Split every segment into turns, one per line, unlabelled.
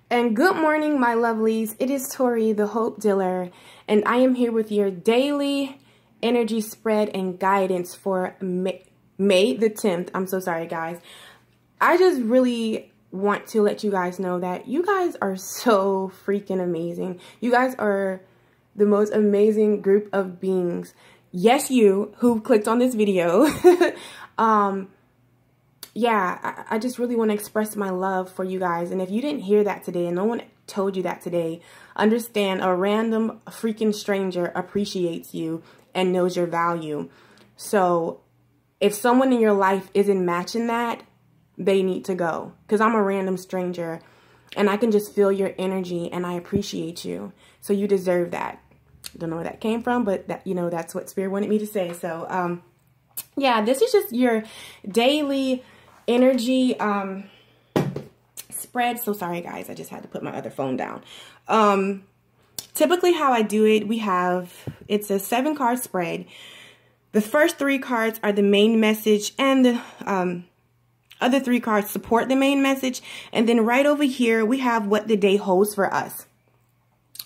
And good morning, my lovelies. It is Tori, the Hope Dealer, and I am here with your daily energy spread and guidance for May the 10th. I'm so sorry, guys. I just really want to let you guys know that you guys are so freaking amazing. You guys are the most amazing group of beings. Yes, you who clicked on this video. Yeah, I just really want to express my love for you guys. And if you didn't hear that today and no one told you that today, understand a random freaking stranger appreciates you and knows your value. So if someone in your life isn't matching that, they need to go. Because I'm a random stranger and I can just feel your energy and I appreciate you. So you deserve that. Don't know where that came from, but that, you know, that's what Spirit wanted me to say. So yeah, this is just your daily energy spread. So sorry, guys, I just had to put my other phone down. Typically how I do it, it's a 7-card spread. The first 3 cards are the main message, and the other 3 cards support the main message. And then right over here we have what the day holds for us.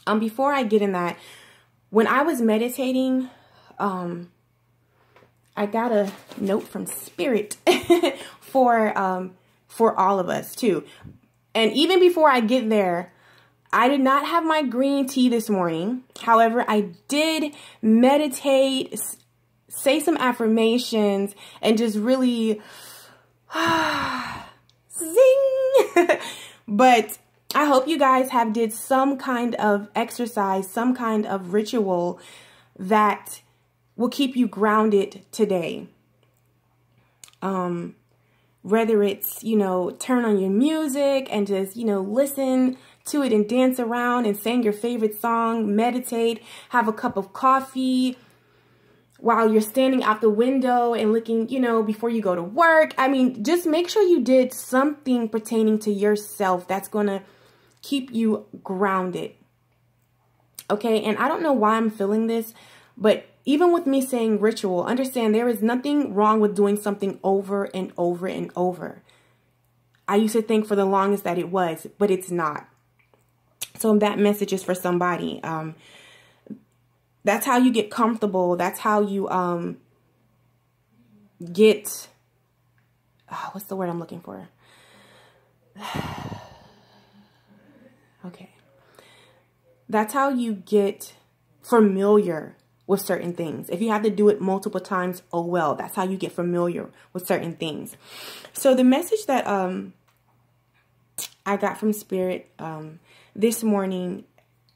Before I get in that, when I was meditating, I got a note from Spirit for all of us too. And even before I get there, I did not have my green tea this morning. However, I did meditate, say some affirmations, and just really zing. But I hope you guys have did some kind of exercise, some kind of ritual that will keep you grounded today. Whether it's, you know, turn on your music and just, you know, listen to it and dance around and sing your favorite song, meditate, have a cup of coffee while you're standing out the window and looking, you know, before you go to work. I mean, just make sure you did something pertaining to yourself that's going to keep you grounded. Okay, and I don't know why I'm feeling this, but even with me saying ritual, understand there is nothing wrong with doing something over and over and over. I used to think for the longest that it was, but it's not. So that message is for somebody. That's how you get comfortable. That's how you get, what's the word I'm looking for? Okay. That's how you get familiar with certain things. If you have to do it multiple times, oh well, that's how you get familiar with certain things. So the message that I got from Spirit this morning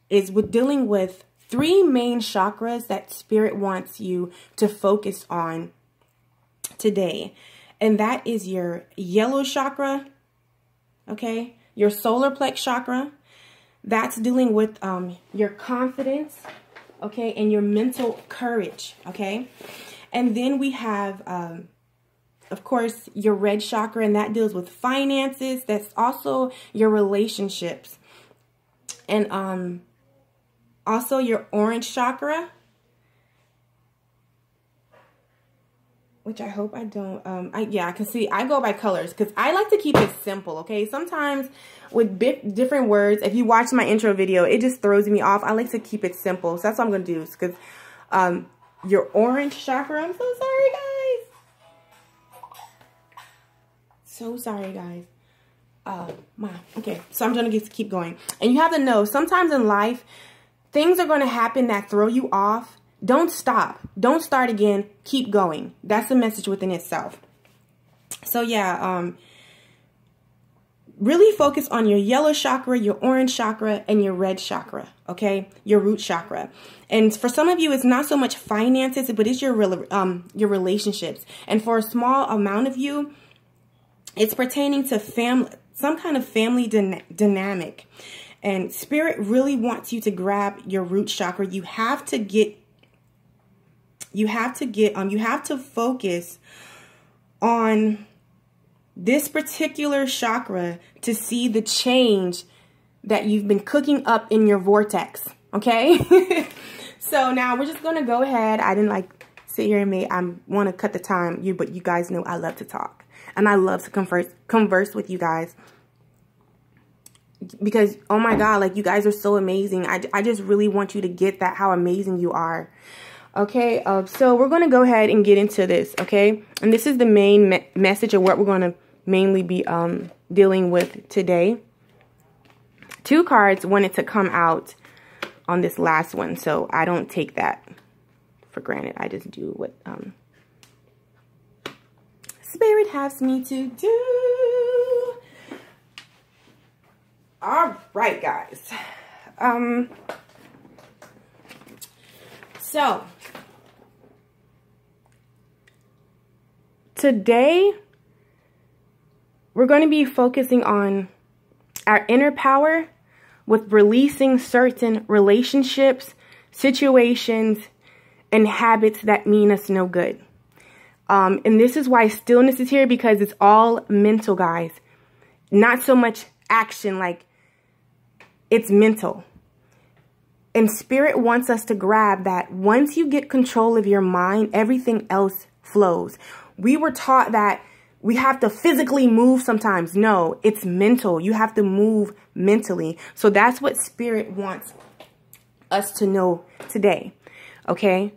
is with dealing with 3 main chakras that Spirit wants you to focus on today. And that is your yellow chakra, okay? Your solar plex chakra. That's dealing with your confidence, okay, and your mental courage, okay? And then we have, of course, your red chakra, and that deals with finances. That's also your relationships. And also your orange chakra, which I hope I don't, yeah, I can see, I go by colors because I like to keep it simple, okay? Sometimes with different words, if you watch my intro video, it just throws me off. I like to keep it simple. So that's what I'm going to do, because your orange chakra, I'm so sorry, guys. So sorry, guys. Okay, so I'm going to keep going. And you have to know, sometimes in life, things are going to happen that throw you off. Don't stop. Don't start again. Keep going. That's the message within itself. So yeah, really focus on your yellow chakra, your orange chakra, and your red chakra, okay? Your root chakra. And for some of you, it's not so much finances, but it's your relationships. And for a small amount of you, it's pertaining to family, some kind of family dynamic. And Spirit really wants you to grab your root chakra. You have to focus on this particular chakra to see the change that you've been cooking up in your vortex, okay? So now we're just going to go ahead. I didn't like sit here and I want to cut the time, but you guys know I love to talk and I love to converse with you guys. because, oh my God, like, you guys are so amazing. I just really want you to get that, how amazing you are. Okay, so we're going to go ahead and get into this, okay? And this is the main message of what we're going to mainly be dealing with today. 2 cards wanted to come out on this last one, so I don't take that for granted. I just do what Spirit has me to do. All right, guys. So today we're going to be focusing on our inner power with releasing certain relationships, situations, and habits that mean us no good. And this is why stillness is here, because it's all mental, guys. Not so much action, like it's mental. And Spirit wants us to grab that once you get control of your mind, everything else flows. We were taught that we have to physically move sometimes. No, it's mental. You have to move mentally. So that's what Spirit wants us to know today. Okay?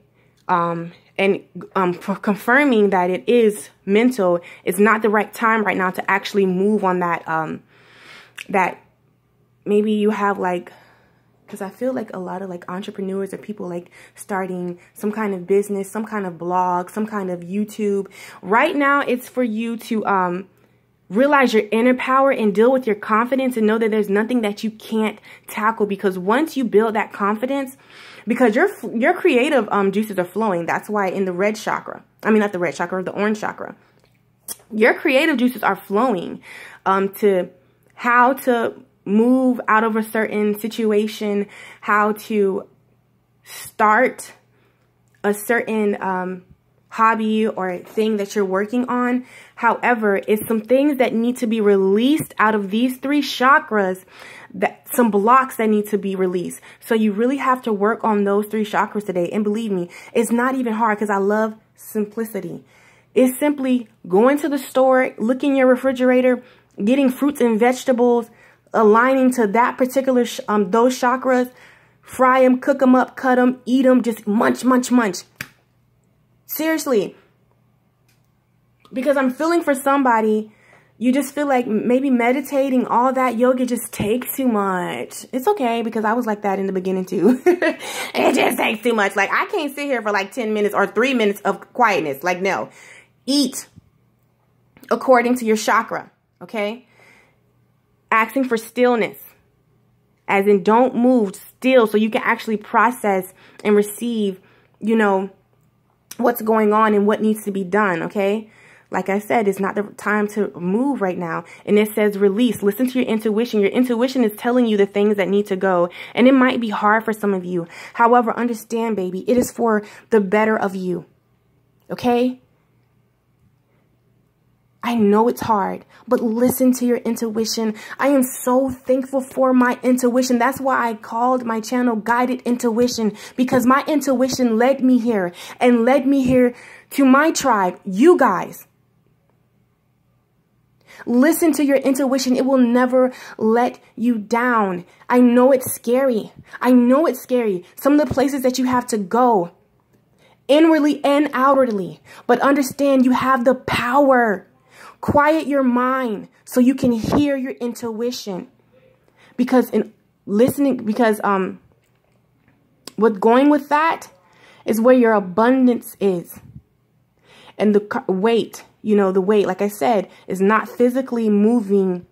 For confirming that it is mental, it's not the right time right now to actually move on that, that maybe you have like, because I feel like a lot of like entrepreneurs or people like starting some kind of business, some kind of blog, some kind of YouTube. Right now, it's for you to realize your inner power and deal with your confidence and know that there's nothing that you can't tackle. Because once you build that confidence, because your creative juices are flowing. That's why in the red chakra, I mean, not the red chakra, the orange chakra, your creative juices are flowing to how to move out of a certain situation, how to start a certain hobby or thing that you're working on. However, it's some things that need to be released out of these 3 chakras, that some blocks that need to be released. So you really have to work on those 3 chakras today. And believe me, it's not even hard, because I love simplicity. It's simply going to the store, looking in your refrigerator, getting fruits and vegetables, aligning to that particular, those chakras, fry them, cook them up, cut them, eat them, just munch, munch, munch. Seriously. Because I'm feeling for somebody, you just feel like maybe meditating, all that yoga just takes too much. It's okay, because I was like that in the beginning too. It just takes too much. Like, I can't sit here for like 10 minutes or 3 minutes of quietness. Like, no. Eat according to your chakra, okay? Asking for stillness, as in don't move, still, so you can actually process and receive, you know, what's going on and what needs to be done, okay? Like I said, it's not the time to move right now. And it says release. Listen to your intuition. Your intuition is telling you the things that need to go. And it might be hard for some of you. However, understand, baby, it is for the better of you, okay? I know it's hard, but listen to your intuition. I am so thankful for my intuition. That's why I called my channel Guided Intuition, because my intuition led me here and led me here to my tribe, you guys. Listen to your intuition. It will never let you down. I know it's scary. I know it's scary. Some of the places that you have to go, inwardly and outwardly, but understand you have the power. Quiet your mind so you can hear your intuition. Because in listening, because what going with that is where your abundance is. And the weight, you know, the weight, like I said, is not physically moving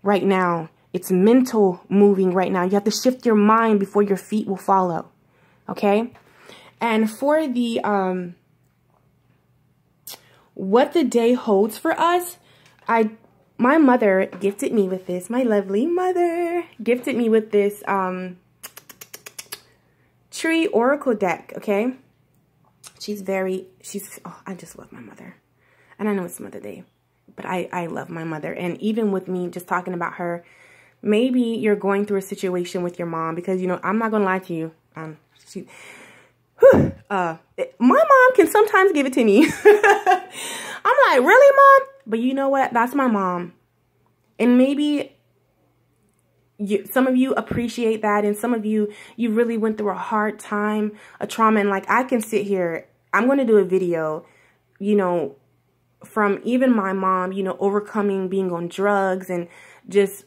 right now. It's mental moving right now. You have to shift your mind before your feet will follow. Okay? And for the what the day holds for us, my mother gifted me with this. My lovely mother gifted me with this tree oracle deck, okay? Oh, I just love my mother. And I know it's Mother Day, but I love my mother. And even with me just talking about her, maybe you're going through a situation with your mom, because, you know, I'm not going to lie to you. My mom can sometimes give it to me. I'm like, really, Mom? But you know what? That's my mom. And maybe some of you appreciate that, and some of you really went through a hard time, a trauma, and like I can sit here, I'm going to do a video, you know, from even my mom, you know, overcoming being on drugs, and just,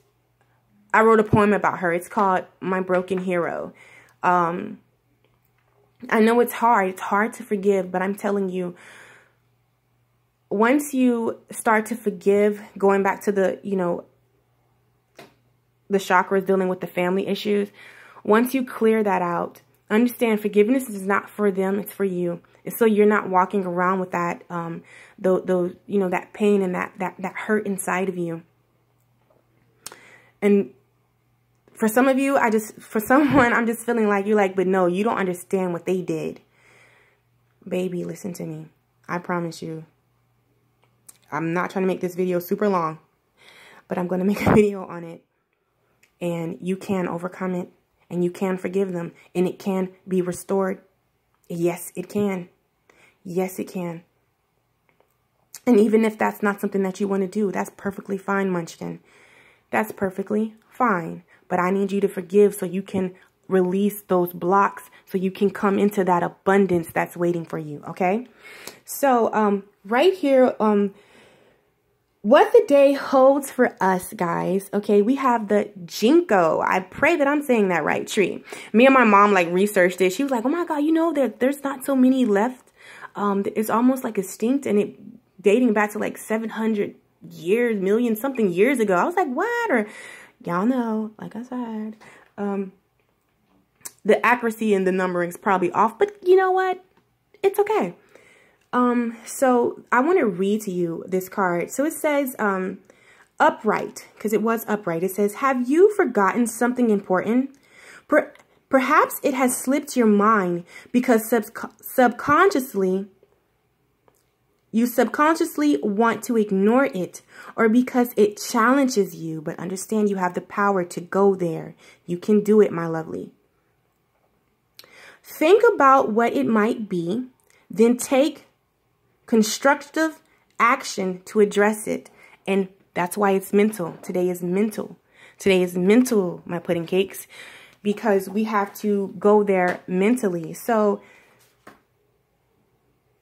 I wrote a poem about her. It's called My Broken Hero. I know it's hard to forgive, but I'm telling you, once you start to forgive, going back to the, you know, the chakras dealing with the family issues, once you clear that out, understand forgiveness is not for them, it's for you. It's so you're not walking around with that, those, you know, that pain and that hurt inside of you. And for some of you, for someone, I'm just feeling like you're like, but no, you don't understand what they did. Baby, listen to me. I promise you. I'm not trying to make this video super long, but I'm going to make a video on it. And you can overcome it, and you can forgive them, and it can be restored. Yes, it can. Yes, it can. And even if that's not something that you want to do, that's perfectly fine, Munchkin. That's perfectly fine. But I need you to forgive so you can release those blocks, so you can come into that abundance that's waiting for you, okay? So, right here, what the day holds for us, guys, okay, we have the Ginkgo. I pray that I'm saying that right, tree. Me and my mom, like, researched it. She was like, oh, my God, you know, there's not so many left. It's almost like extinct, and it dating back to, like, 700 years, million something years ago. I was like, what? Or, y'all know, like I said, the accuracy in the numbering is probably off. But you know what? It's okay. So I want to read to you this card. So it says, upright, because it was upright. It says, have you forgotten something important? Perhaps it has slipped your mind because you subconsciously want to ignore it, or because it challenges you, but understand you have the power to go there. You can do it, my lovely. Think about what it might be, then take constructive action to address it. And that's why it's mental. Today is mental. Today is mental, my pudding cakes, because we have to go there mentally. So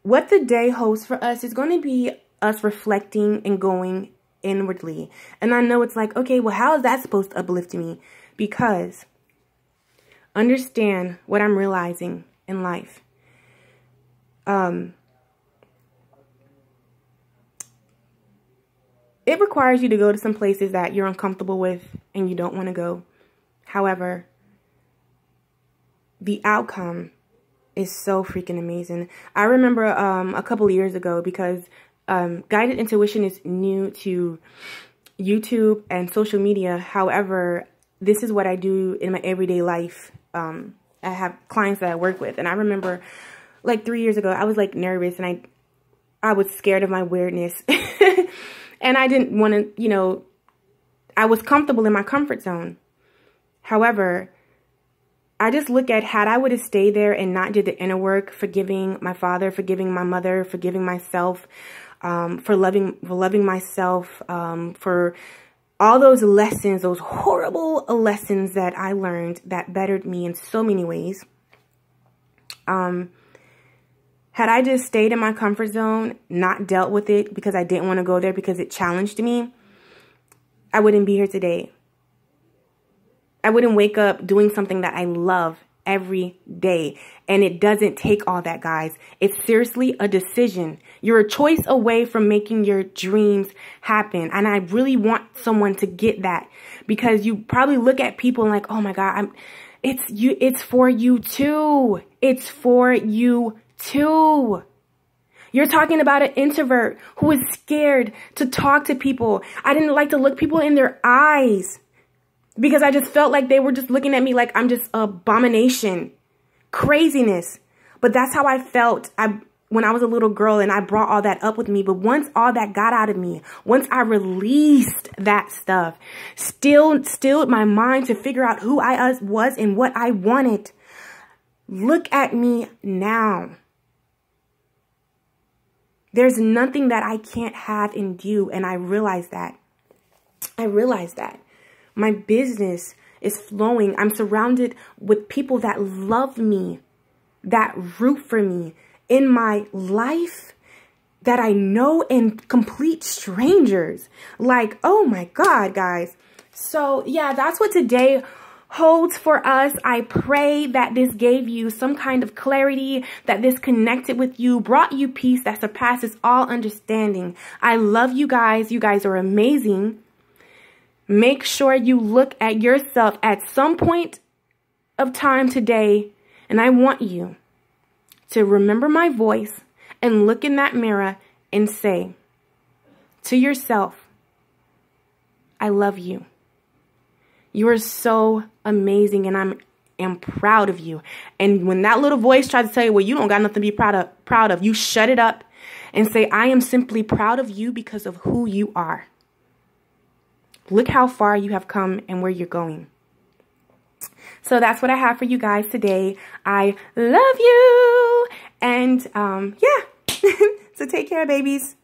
what the day holds for us is going to be us reflecting and going inwardly. And I know it's like, okay, well, how is that supposed to uplift me? Because understand what I'm realizing in life. It requires you to go to some places that you're uncomfortable with and you don't want to go. However, the outcome is so freaking amazing. I remember a couple of years ago, because guided intuition is new to YouTube and social media. However, this is what I do in my everyday life. I have clients that I work with, and I remember like 3 years ago, I was like nervous, and I was scared of my weirdness. And I didn't want to, you know, I was comfortable in my comfort zone. However, I just look at, had I would have stayed there and not did the inner work, forgiving my father, forgiving my mother, forgiving myself, for loving myself, for all those lessons, those horrible lessons that I learned that bettered me in so many ways. Had I just stayed in my comfort zone, not dealt with it because I didn't want to go there because it challenged me, I wouldn't be here today. I wouldn't wake up doing something that I love every day. And it doesn't take all that, guys. It's seriously a decision. You're a choice away from making your dreams happen. And I really want someone to get that, because you probably look at people and like, oh my God, it's for you too. It's for you too. You're talking about an introvert who is scared to talk to people. I didn't like to look people in their eyes because I just felt like they were just looking at me like I'm just an abomination. Craziness. But that's how I felt when I was a little girl, and I brought all that up with me. But once all that got out of me, once I released that stuff, stilled my mind to figure out who I was and what I wanted, look at me now. There's nothing that I can't have and do, and I realize that. I realize that. My business, is flowing. I'm surrounded with people that love me, that root for me in my life, that I know, and complete strangers. Like, oh my God, guys. So yeah, that's what today holds for us. I pray that this gave you some kind of clarity, that this connected with you, brought you peace that surpasses all understanding. I love you guys. You guys are amazing. Make sure you look at yourself at some point of time today, and I want you to remember my voice and look in that mirror and say to yourself, I love you. You are so amazing, and I am proud of you. And when that little voice tries to tell you, well, you don't got nothing to be proud of, you shut it up and say, I am simply proud of you because of who you are. Look how far you have come and where you're going. So that's what I have for you guys today. I love you. And yeah, so take care, babies.